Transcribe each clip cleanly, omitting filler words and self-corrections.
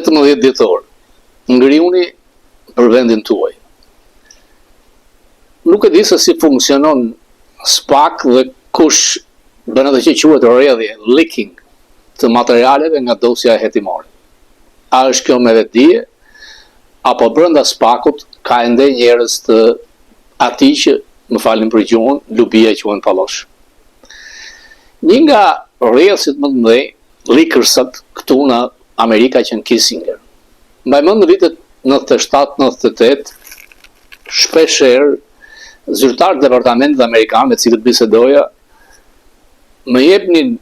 18 dhjetor, ngriuni për vendin tuaj. Nuk e di se si funksionon SPAK dhe kush bën atë që quhet rrjedhje, leaking të materialeve nga dosja e hetimore. A është kjo me vetdije, apo brenda SPAK-ut ka ende njerëz të atij që, më falni për gjuhën, lubia quhen pallosh. Një nga rrjedhësit më të mëdhenj, leakersat këtu në Amerika që në Kissinger. Mbaj mend në vitet 97-98, shpeshherë zyrtarë të departamentit amerikan me cilët bisedoja më jepnin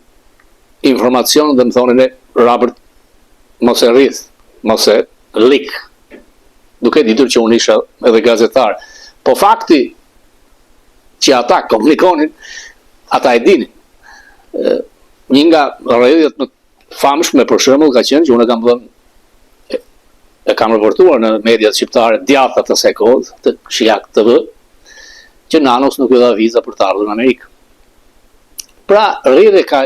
informacion dhe më thonin Robert, mos e rrith, mos e lik, duke ditur që unë isha edhe gazetar. Po fakti që ata komunikonin, ata e dinin. Një nga rrjedhjet më famshme për shembull ka qenë që unë e kam raportuar në mediat shqiptare djathta të asaj kohe, të Shijak TV, që Nanos nuk i dha viza për të ardhur në Amerikë. Pra, rrjedhja ka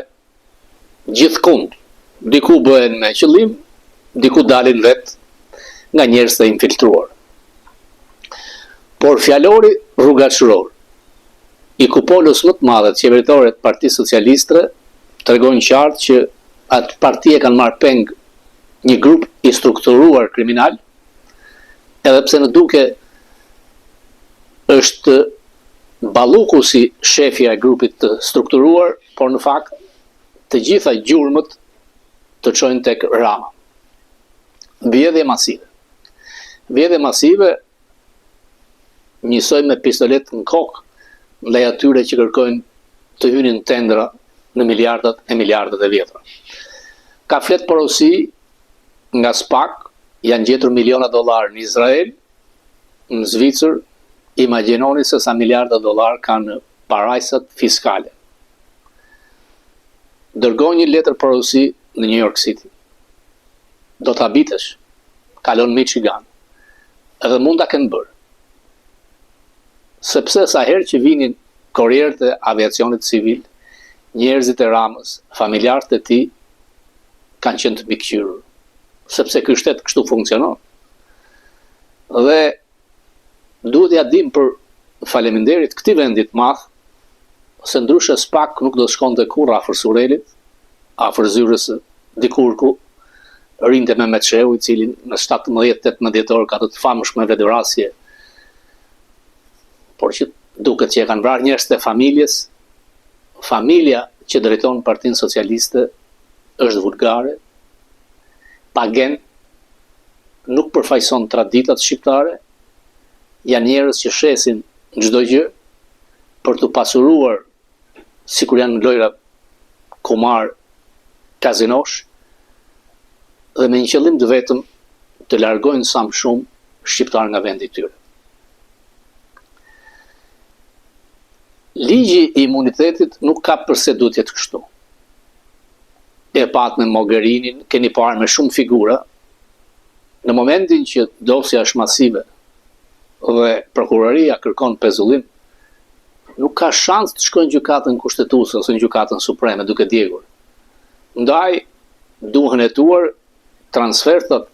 gjithkund. Diku bëhen me qëllim, diku dalin vetë nga njerëz të infiltruar. Por fjalori rrugashëror i kupolës më të madhe të qeveritore të Partisë Socialiste tregojnë qartë që atë parti e kanë marrë peng një grup i strukturuar kriminal, edhe pse në duke është Balluku si shefja e grupit të strukturuar, por në fakt të gjitha gjurmët të çojnë tek Rama. Vjedhje masive. Vjedhje masive njësoj me pistolet në kokë ndaj atyre që kërkojnë të hynin tendra në miliardat e vjetra. Ka flet porosi nga SPAK, janë gjetur miliona dollar në Izrael, në Zvicër, imagjinoni se sa miliarda dollar kanë në parajsat fiskale. Dërgoj një letër porosi në New York City. Do të habitesh, kalon Michigan, edhe mund ta kenë bërë. Sepse sa herë që vinin korrierët e aviacionit civil, njerëzit e Ramës, familjarët e tij, kanë qenë të mbikëqyrur, sepse ky shtet kështu funksionon. Dhe duhet ja dim për faleminderit këtij vendit të madh, se ndryshe SPAK nuk do të shkonte kurrë afër Surelit, afër zyrës dikur ku rinte Mehmet Shehu, i cili në 17-18 dhjetor ka të famshme vetvrasje, por që duket që e kanë vrarë njerëz të familjes. Familja që drejton Partinë Socialiste është vulgare, pagen, nuk përfaqëson traditat shqiptare, janë njerëz që shesin çdo gjë për të pasuruar, sikur janë lojra kumar, kazinosh, dhe me një qëllim të vetëm të largojnë sa më shumë shqiptar nga vendi i tyre. Ligji i imunitetit nuk ka përse duhet jetë kështu. E pat me Mogherinin, keni parë me shumë figura, në momentin që dosja është masive dhe prokuroria kërkon pezullim, nuk ka shans të shkojnë gjykatën kushtetuese ose në gjykatën supreme duke djegur. Ndaj duhen hetuar transfertat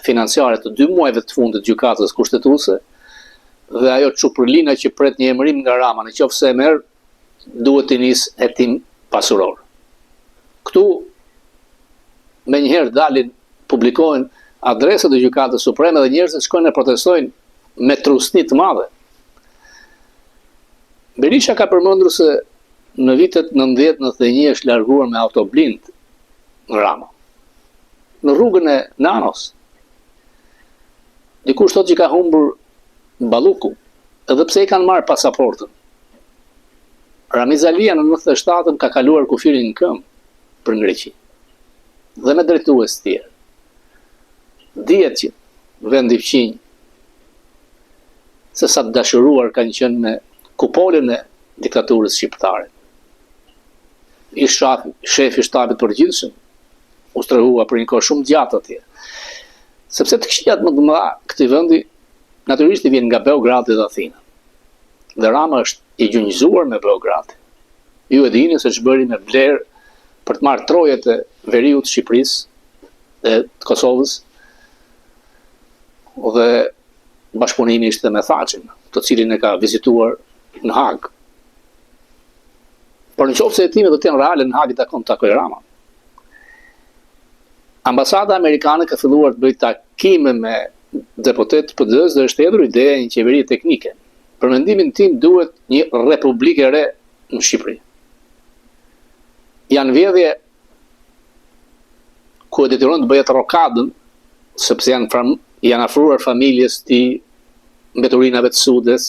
financiare të 2 muajve të fundit të gjykatës kushtetuese, dhe ajo çupërlina që pret një emërim nga Rama, në qoftë se e merr, duhet të nis hetim pasuror. Këtu me njëherë dalin, publikohen adresat e gjykatës supreme dhe njerëzit shkojnë e protestojnë me trusni të madhe. Berisha ka përmendur se në vitet 90-91 është larguar me autoblind në Rama, në rrugën e Nanos. Dikush thotë që ka humbur Balluku, edhe pse i kanë marrë pasaportën. Ramiz Alia në 97 ka kaluar kufirin në këmbë për në Greqi, dhe me drejtues të tjerë. Dihet që vendi fqinj se sa të dashuruar kanë qenë me kupolin e diktaturës shqiptare. Shefi i shtabit përgjithshëm u strehua për një kohë shumë gjatë atje. Sepse të këshillat më të mëdha këtij vendi natyrisht i vjen nga Beogradi dhe Athina. Dhe Rama është i gjunjëzuar me Beograd. Ju e dini se ç'bëri me Bler për të marrë trojet e veriut të Shqipërisë dhe të Kosovës, dhe bashkëpunimi ishte me Thacin, të cilin e ka vizituar në Hag. Por në qoftë se hetimet do të jenë reale, në Hag i takon të takoj Rama. Ambasada amerikane ka filluar të bëjë takime me deputet PD-s dhe është hedhur ideja e një qeverie teknike. Për mendimin tim duhet një republikë e re në Shqipëri. Janë vjedhje ku e detyron të bëhet rokadën, sepse janë afruar familjes të mbeturinave të Sudes,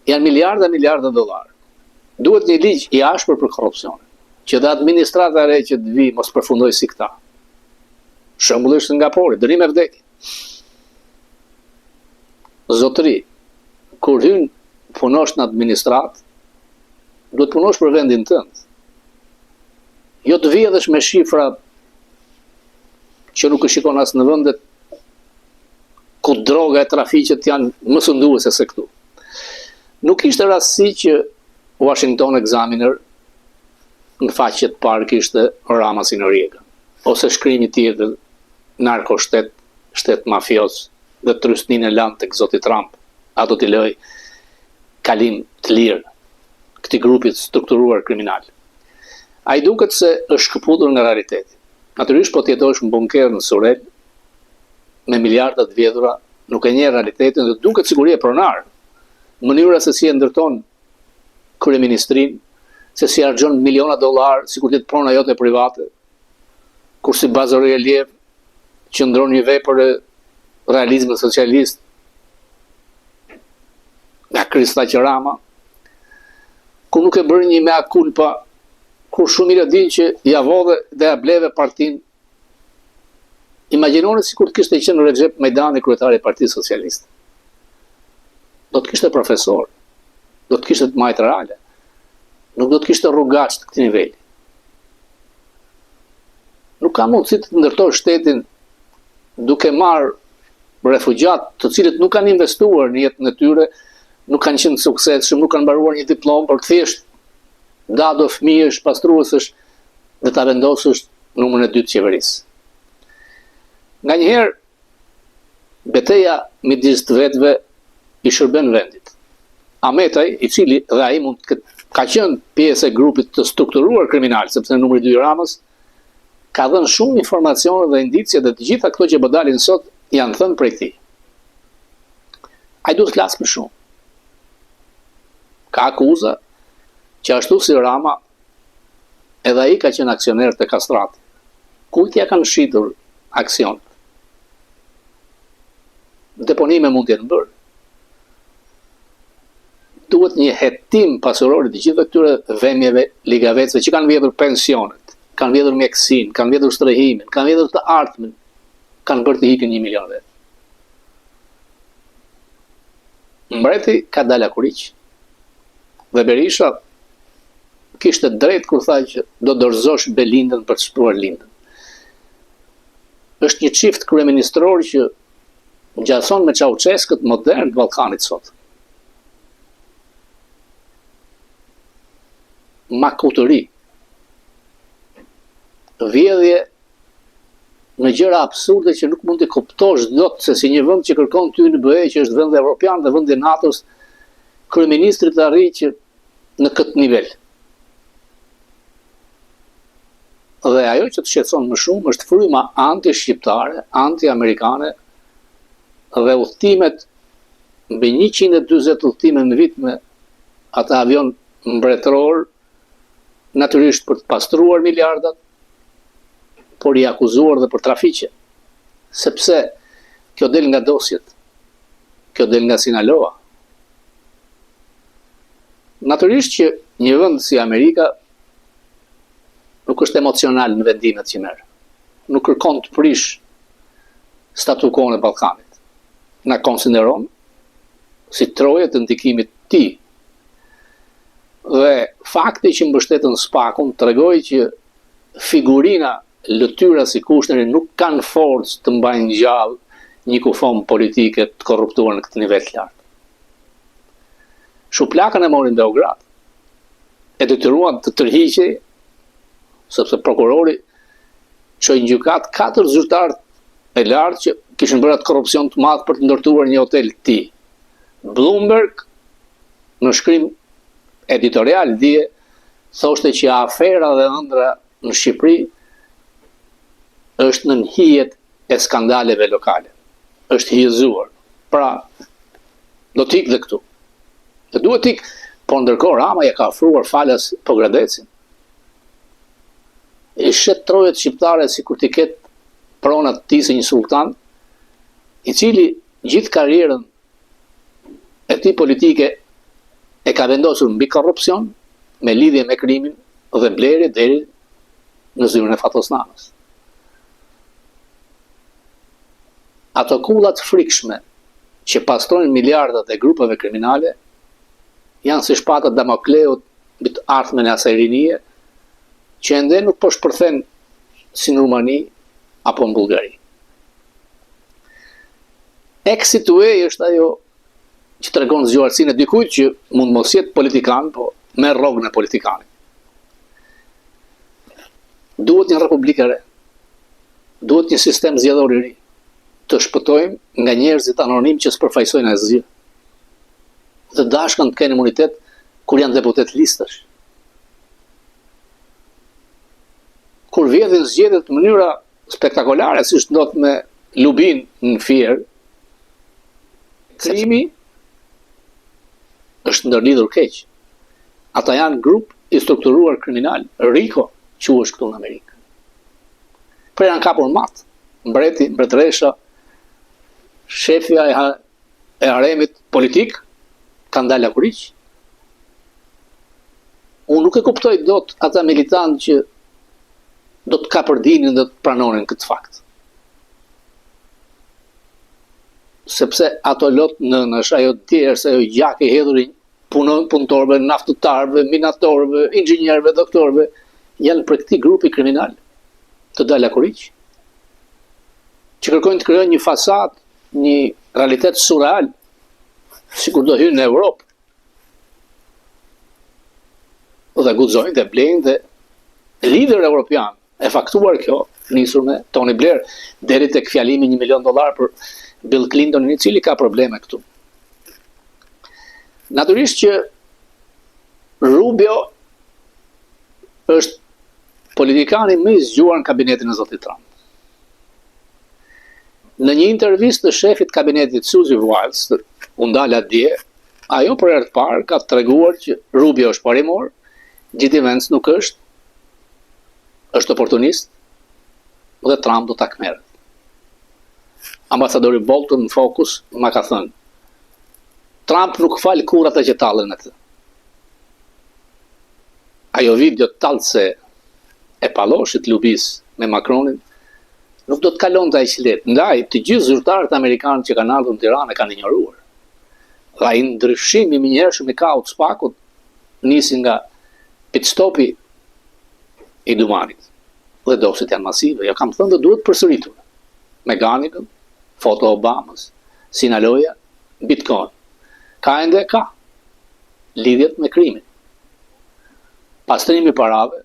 janë miliarda dollar. Duhet një ligj i ashpër për korrupsion, që dhe administrata e re që të vi mos përfundoj si këta. Shembull është Singapuri, dënim e vdekje. Zotëri, kur hyn punosh në administrat, duhet punosh për vendin tënd. Jo të vjedhësh me shifra që nuk e shikon as në vendet ku droga e trafiqet janë më sunduese se këtu. Nuk ishte rastësi që Washington Examiner në faqet parë kishte Rama si Noriega, ose shkrimi tjetër narko shtet mafios dhe trysnin e lanë tek zoti Trump, a do t'i lëj kalim të lirë këtij grupit strukturuar kriminal. Ai duket se është shkëputur nga realiteti. Natyrisht po t'jetosh në bunker në Surel me miliardat vjedhura, nuk e njeh realitetin dhe duket siguri e pronar. Mënyra se si e ndërton kryeministrinë, se si harxhon miliona dollar, sikur të prona jote private, kur si Bazori Eliev qëndron një vepër e realizmit socialist nga Kristaq Rama, ku nuk e bërë një mea culpa, kur shumë mirë din që ja vodhe dhe ja bleve partin. Imagjinoni sikur të kishte qenë Recep Majdani kryetari i Partisë Socialiste. Do të kishte profesor, do të kishte të majtë reale, nuk do të kishte rrugaç të këtij niveli. Nuk ka mundësi të ndërtoj shtetin duke marrë refugjat të cilët nuk kanë investuar në jetën e tyre, nuk kanë qenë suksesshëm, nuk kanë mbaruar një diplomë, por thjesht dado fëmijësh, pastruesësh dhe ta vendosësh numrin e 2 të qeverisë. Nganjëherë betejë midis të vetëve i shërben vendit. Ahmetaj, i cili dhe ai mund ka qenë pjesë e grupit të strukturuar kriminal, sepse numri 2 i Ramës ka dhënë shumë informacione dhe indicie dhe të gjitha këto që po dalin sot janë thënë prej tij. Ai duhet të flasë më shumë. Ka akuza që ashtu si Rama, edhe ai ka qenë aksioner të Kastrati. Kujt ja kanë shitur aksionet? Deponime mund të jenë bërë. Duhet një hetim pasuror të gjithë këtyre vëmjeve ligavecëve që kanë vjedhur pensionet, kanë vjedhur mjekësinë, kanë vjedhur strehimin, kanë vjedhur të ardhmen, kanë bërë të hiqin 1 milion vetë. Mbreti ka dalë kuriq. Dhe Berisha kishte drejt kur tha që do dorëzosh Belindën për të shpruar Lindën. Është një çift kryeministror që ngjason me Ceaușescut modern të Ballkanit sot. Makutëri, vjedhje në gjëra absurde që nuk mund të kuptosh dot se si një vend që kërkon ty në BE, që është vend evropian dhe vend i NATO-s, kryeministri të arrijë që në këtë nivel. Dhe ajo që të shqetëson më shumë është fryma anti-shqiptare, anti-amerikane dhe udhëtimet mbi 140 udhëtime në vit me ata avion mbretëror, natyrisht për të pastruar miliardat, por i akuzuar dhe për trafiqe. Sepse kjo del nga dosjet, kjo del nga Sinaloa. Natyrisht që një vend si Amerika nuk është emocional në vendimet që merr. Nuk kërkon të prish statu quo-n e Ballkanit. Na konsideron si troje të ndikimit të tij. Dhe fakti që mbështetën SPAK-un tregoi që figurina, lëtyra si Kushneri nuk kanë forcë të mbajnë gjallë një kufon politike të korruptuar në këtë nivel të lartë. Shuplakën e morin Beograd, e detyruan të tërhiqej, sepse prokurori çoi në gjykat 4 zyrtarë e lartë që kishin bërë atë korrupsion të madh për të ndërtuar një hotel të tij. Bloomberg në shkrim editorial dje thoshte që afera dhe ëndra në Shqipëri është në hijet e skandaleve lokale. Është hijezuar. Pra, do t'ik dhe këtu. Dhe duhet t'ik, por ndërkohë Rama ja ka ofruar falas po Gradecin. I shet trojet shqiptare si kur t'i ketë pronat ti si një sultan, i cili gjithë karrierën e ti politike e ka vendosur mbi korrupsion, me lidhje me krimin dhe blerje deri në zyrën e Fatosnanës. Ato kullat frikshme që pastrojnë miliardat e grupeve kriminale janë si shpatat Damokleut mbi të ardhmen e asaj rinie që ende nuk po shpërthen si në Rumani apo në Bullgari. Exit way është ajo që tregon zgjuarsinë e dikujt që mund mos jetë politikan, po merr rrogën e politikanit. Duhet një republikë e re. Duhet një sistem zgjedhor i ri. Të shpëtojmë nga njerëzit anonim që s'përfaqësojnë asgjë. Dhe dashkën të kenë imunitet kur janë deputet listash. Kur vjedhin zgjedhjet në mënyra spektakolare, siç ndodh me Lubin në Fier, krimi është ndërlidhur keq. Ata janë grup i strukturuar kriminal, RICO, quhesh këtu në Amerikë. Për janë kapur mat, mbreti, mbretëresha, shefja e haremit politik, kanë dalë kuriq. Unë nuk e kuptoj dot ata militantë që do të kapërdinin dhe të pranonin këtë fakt. Sepse ato lot në ajo tjerë, se ajo gjak i hedhurin punëtorëve, naftëtarëve, minatorëve, inxhinierëve, doktorëve, janë për këtij grupi kriminal të dalë kuriq, që kërkojnë të krijojnë një fasad, një realitet surreal, sikur do hynë në Europë. Dhe guxojnë dhe blejnë dhe lider evropian e faktuar kjo, nisur me Tony Blair, deri tek fjalimi $1 milion për Bill Clinton, i cili ka probleme këtu. Natyrisht që Rubio është politikani më i zgjuar në kabinetin e zotit Trump. Në një intervistë të shefit kabinetit Suzy Wiles, u ndala dje, ajo për herë të parë ka treguar që Rubio është parimor, J.D. Vance nuk është oportunist, dhe Trump do ta kmerret. Ambasadori Bolton në Focus ma ka thënë, Trump nuk fal kur ata që tallen atë. Ajo video tallse e palloshit Lubis me Macronin nuk do të kalonte aq lehtë. Ndaj të gjithë zyrtarët amerikanë që kanë ardhur në Tiranë e kanë injoruar. Dhe ai ndryshim i minjëhershëm i kaut spakut nisi nga pit stopi i Dumanit. Dhe dosit janë masive. Jo kam thënë dhe duhet përsëritur. Me Ganikën, foto Obamas, Sinaloja, Bitcoin. Ka ende ka lidhjet me krimin. Pastrimi i parave,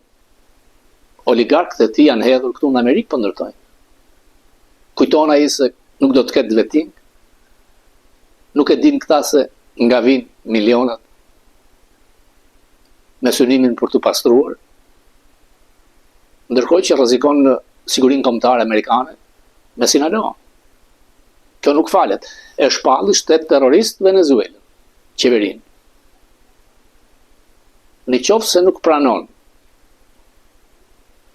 oligarkët e tij janë hedhur këtu në Amerikë për ndërtojnë. Kujton ai se nuk do të ketë veting. Nuk e din këta se nga vijnë milionat me synimin për të pastruar. Ndërkohë që rrezikon në sigurinë kombëtare amerikane me Sinaloa. Kjo nuk falet. E shpalli shtet terrorist Venezuelën, qeverinë. Në qoftë se nuk pranon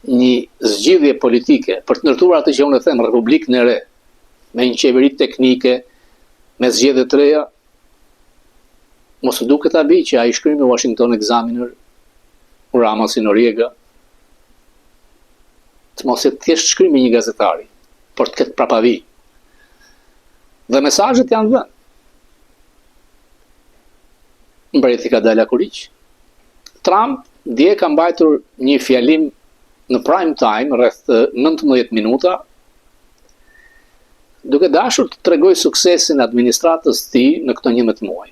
një zgjidhje politike për të ndërtuar atë që unë e them Republikën e re, me një qeveri teknike, me zgjedhje të reja, mos u duket abi që ai shkrimi Washington Examiner, Rama si Noriega, të mos e thjesht shkrimi një gazetari, por të ketë prapavi. Dhe mesazhet janë dhënë. Mbreti ka dalë kuriq. Trump dje ka mbajtur një fjalim në prime time, rreth 19 minuta, duke dashur të tregoj suksesin e administratës së tij në këto 11 muaj.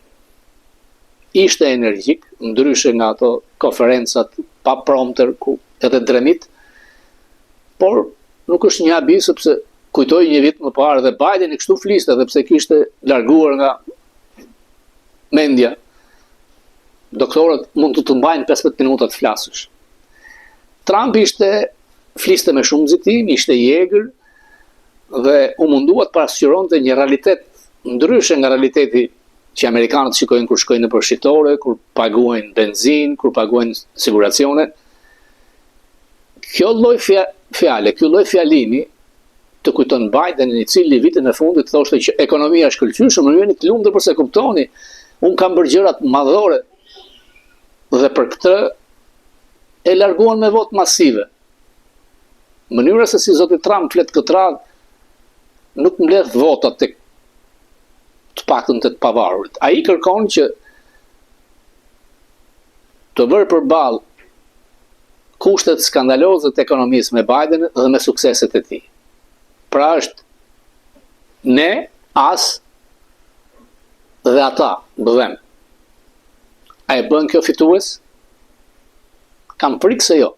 Ishte energjik, ndryshe nga ato konferencat pa prompter ku edhe dremit, por nuk është një habi sepse kujtoj një vit më parë dhe Biden i kështu fliste edhe pse kishte larguar nga mendja. Doktorët mund të mbajnë 15 minuta të flasësh. Trump fliste me shumë nxitim, ishte i egër dhe u mundua të parasqyronte një realitet ndryshe nga realiteti që amerikanët shikojnë kur shkojnë nëpër shitore, kur paguajnë benzinë, kur paguajnë siguracione. Kjo lloj fjale, ky lloj fjalimi të kujton Bidenin, i cili vitin e fundit thoshte që ekonomia është shkëlqyeshme, më jeni të lumtur përse kuptoni, unë kam bërë gjëra madhore dhe për këtë e larguan me votë masive. Mënyra se si zoti Trump flet këtë radhë nuk mbledh vota tek të paktën të pavarurit. Ai kërkon që të vërë përballë kushtet skandaloze të ekonomisë me Biden dhe me sukseset e tij. Pra është ne, as dhe ata bëdhem. A e bën kjo fitues? Kam frikë se jo.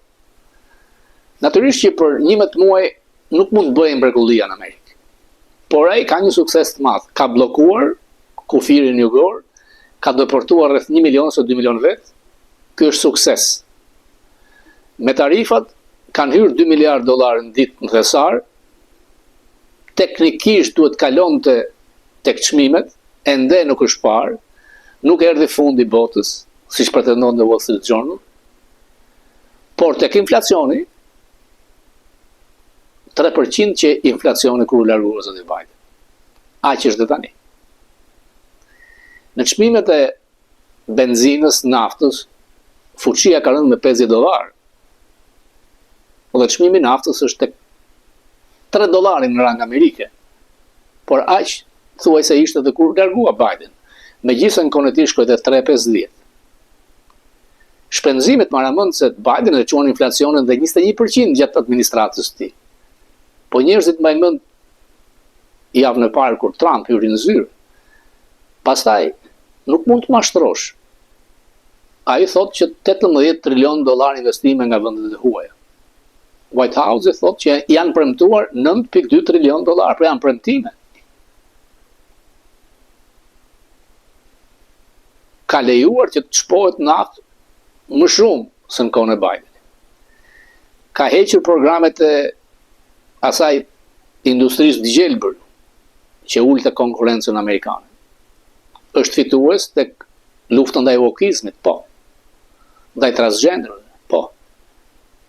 Natyrisht që për 11 muaj nuk mund të bëjë mrekullia në Amerikë. Por ai ka një sukses të madh. Ka bllokuar kufirin jugor, ka deportuar rreth 1 milion ose 2 milion vet. Ky është sukses. Me tarifat kanë hyrë 2 miliard dollar në ditë në thesar. Teknikisht duhet kalonte tek çmimet, ende nuk është parë. Nuk erdhi fundi botës, siç pretendon The Wall Street Journal. Por tek inflacioni 3% që inflacioni kur u largua zoti Biden. Aq është dhe tani. Në çmimet e benzinës, naftës, fuqia ka rënë me 50 dollar. Dhe çmimi i naftës është tek 3 dollarin në rang amerike. Por aq thuajse ishte edhe kur largua Biden. Megjithëse në kohën e tij shkoi te 3.50. Shpenzimet maramendse të Biden e quan inflacionin dhe 21% gjatë administratës së tij. Po njerëzit mbajnë mend javën e parë kur Trump hyri në zyrë. Pastaj nuk mund të mashtrosh. Ai thotë që 18 trilion dollar investime nga vendet e huaja. White House thotë që janë premtuar 9.2 trilion dollar, për janë premtime. Ka lejuar që të shpohet naftë më shumë se në kohën e Bidenit. Ka hequr programet e asaj industrisë të gjelbër që ulte konkurrencën amerikane. Është fitues tek lufta ndaj wokizmit, po. Ndaj transgjenderëve, po.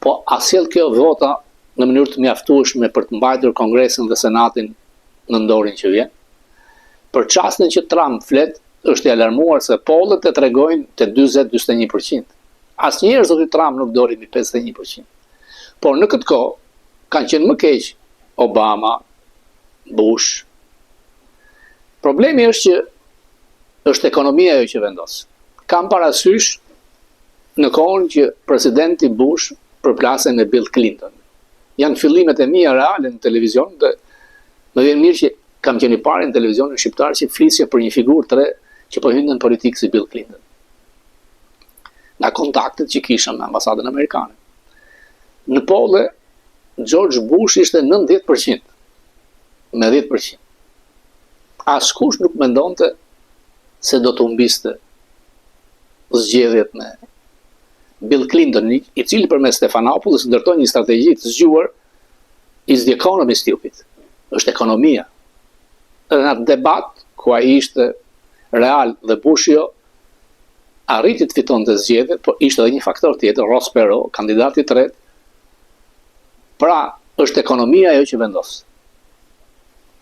Po a sjell kjo vota në mënyrë të mjaftueshme për të mbajtur Kongresin dhe Senatin në ndorin që vjen? Për çastin që Trump flet, është i alarmuar se pollet e tregojnë te 40-41%. Asnjëherë zoti Trump nuk doli mbi 51%. Por në këtë kohë kanë qenë më keq Obama, Bush. Problemi është që është ekonomia ajo që vendos. Kam parasysh në kohën që presidenti Bush përplasen me Bill Clinton. Janë fillimet e mia reale në televizion dhe më vjen mirë që kam qenë i parë në televizionin shqiptar që flisje për një figurë të re që po hyn në politikë si Bill Clinton. Nga kontaktet që kishëm me ambasadën amerikane. Në polle, George Bush ishte 90%, me 10%. Askush nuk mendonte se do të humbiste zgjedhjet me Bill Clinton, i cili përmes Stephanopoulos ndërtoi një strategji të zgjuar, is the economy stupid. Është ekonomia. Dhe në atë debat, ku ai ishte real dhe Bush jo, arriti të fitonte zgjedhjet, por ishte edhe një faktor tjetër, Ross Perot, kandidati i tretë. Pra, është ekonomia ajo që vendos.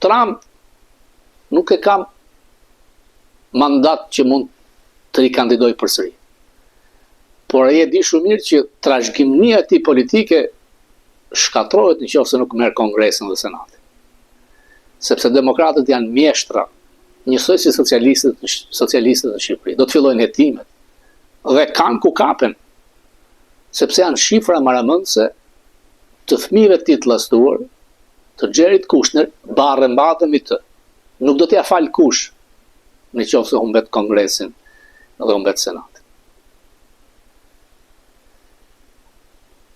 Trump nuk e ka mandat që mund të rikandidoj përsëri. Por ai e di shumë mirë që trashëgimia e tij politike shkatrohet nëse nuk merr Kongresin dhe Senatin. Sepse demokratët janë mjeshtra, njësoj si socialistët në Shqipëri. Do të fillojnë hetimet dhe kanë ku kapen, sepse janë shifra maramendse të fëmijëve të tij të llastuar, të Jared Kushner, barrë mbatëm i të. Nuk do t'ja fal kush nëse humbet Kongresin dhe humbet Senatin.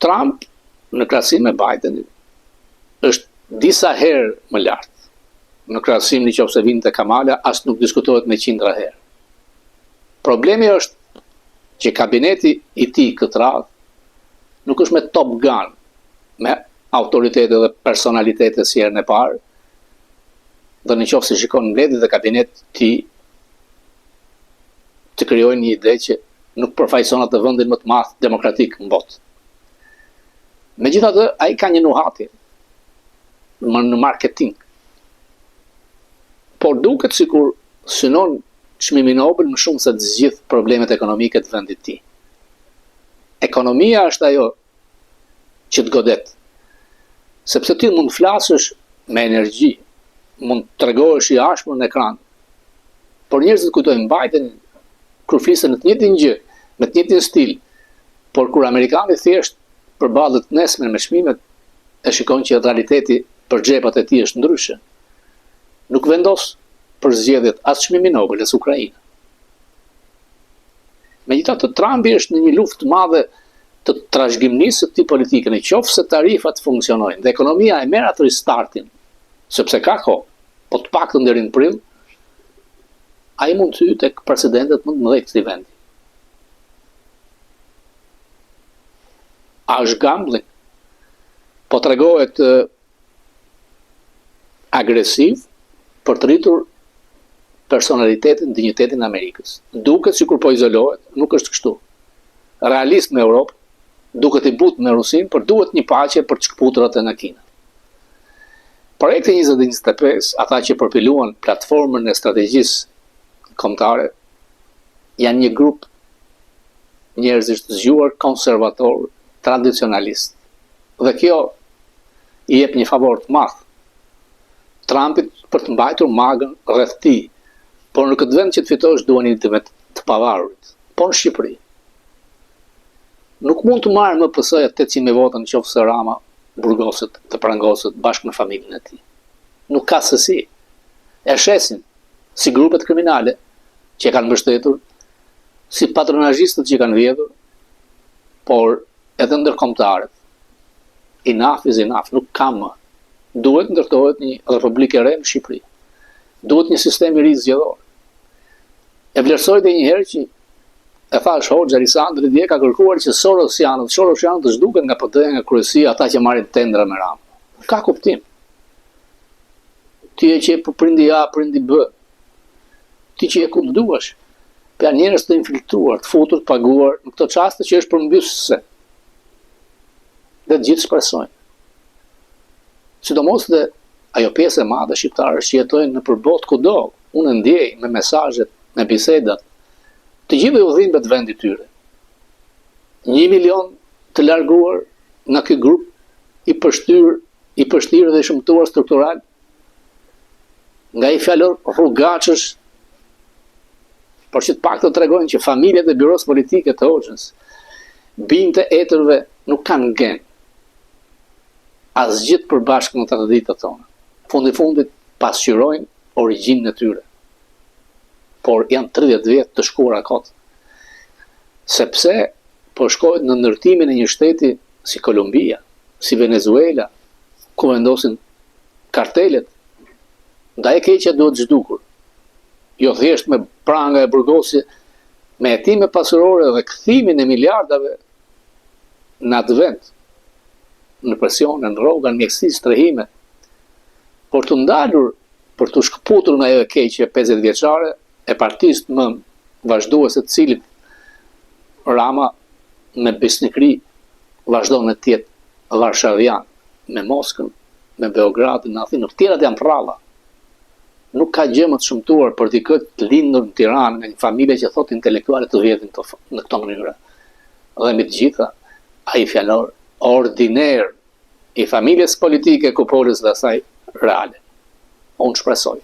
Trump, në krahasim me Bidenin, është disa herë më lartë. Në krahasim nëse vinte Kamala, as nuk diskutohet me qindra herë. Problemi është që kabineti i tij këtë radhë nuk është me Top Gun, me autoritete dhe personalitete si herën e parë, dhe nëse shikon mbledhjet e kabinetit të tij të krijojnë një ide që nuk përfaqëson atë vendin më të madh demokratik në botë. Megjithatë, ai ka një nuhatje në marketing. Por duket sikur synon çmimi Nobel më shumë se të gjithë problemet ekonomike të vendit të tij. Ekonomia është ajo që të godet. Sepse ti mund të flasësh me energji, mund të tregohesh i ashpër në ekran, por njerëzit kujtojnë mbajtën kur flisën në të njëjtin gjë, me të njëjtin stil, por kur amerikani thjesht përballet nesër me çmimet, e shikon që realiteti për xhepat e tij është ndryshe. Nuk vendos për zgjedhjet as çmimin Nobel as Ukraina. Megjithatë, Trumpi është në një luftë të madhe të trashëgimisë së këtij politike, nëse tarifat funksionojnë dhe ekonomia e merr atë ristartin, sepse ka kohë, po të paktën deri në prill, ai mund të hyjë tek precedentet më të mëdhenj të këtij vendi. A është gambling? Po tregohet agresiv për të rritur personalitetin, dinjitetin e Amerikës. Duket sikur po izolohet, nuk është kështu. Realist në Europë, duket i butë me Rusinë, por duhet një paqe për të shkëputurat e në Kinë. Projekti 2025, ata që përpiluan platformën e strategjisë kombëtare, janë një grup njerëzish të zgjuar, konservator, tradicionalist. Dhe kjo i jep një favor të madh Trumpit për të mbajtur magën rreth tij. Por në këtë vend që të fitosh duan të pavarurit. Po në Shqipëri nuk mund të marrë MPS-ja 800 vota nëse Rama burgoset të prangoset bashkë me familjen e tij. Nuk ka se si. E shesin si grupet kriminale që e kanë mbështetur, si patronazhistët që kanë vjedhur, por edhe ndërkombëtarët. Enough is enough, nuk ka më. Duhet ndërtohet një republikë e re në Shqipëri. Duhet një sistem i ri zgjedhor. E vlerësoj edhe një herë që e thash Hoxha Risandri dje ka kërkuar që Sorosianët të zhduken nga PD-ja, nga kryesia, ata që marrin tendra me Ramën. Ka kuptim. Ti e që për prindi A, prindi B. Ti që e ku të duash. Për njerëz të infiltruar, të futur, të paguar, në këto çaste që është përmbysëse. Dhe të gjithë shpresojnë. Sidomos dhe ajo pjesë e madhe shqiptarësh që jetojnë në përbot kudo, unë ndjej me mesazhet, me bisedat, të gjithë udhëzimit të vendit tyre. 1 milion të larguar nga ky grup i përshtirë dhe i shëmtuar struktural, nga i fjalor rrugaçësh, por që të paktën tregojnë që familjet e byros politike të Hoxhës, binte etërve nuk kanë gen. Asgjë përbashkë në të ditët tona. Fundit pasqyrojnë origjinën e tyre. Por janë 30 vjet të shkuara kot. Sepse po shkojnë në ndërtimin e një shteti si Kolumbia, si Venezuela, ku vendosin kartelet, nga e keqja duhet zhdukur. Jo thjesht me pranga e burgosi, me hetime pasurore dhe kthimin e miliardave në atë vend, në presion, në rroga, në mjekësi, strehime, por të ndalur, për të shkëputur nga ajo e keqje 50 vjeçare e partisë më vazhduese të cilit Rama me besnikëri vazhdon të jetë varshavian, me Moskën, me Beogradin, në Athinë, tjerat janë prralla. Nuk ka gjë më të shëmtuar për t'i këtë lindur në Tiranë me një familje që thot intelektuale të vjetin në këto mënyra. Dhe me të gjitha, ai fjalor ordiner i familjes politike kupolës dhe asaj reale. Unë shpresoj.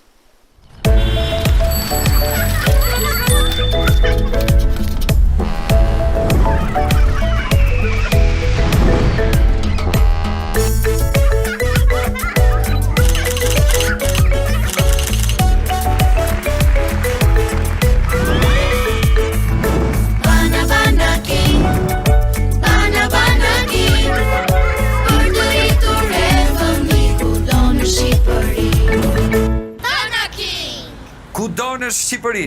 Bana King, por tu y tu re, conmigo. në Shqipëri.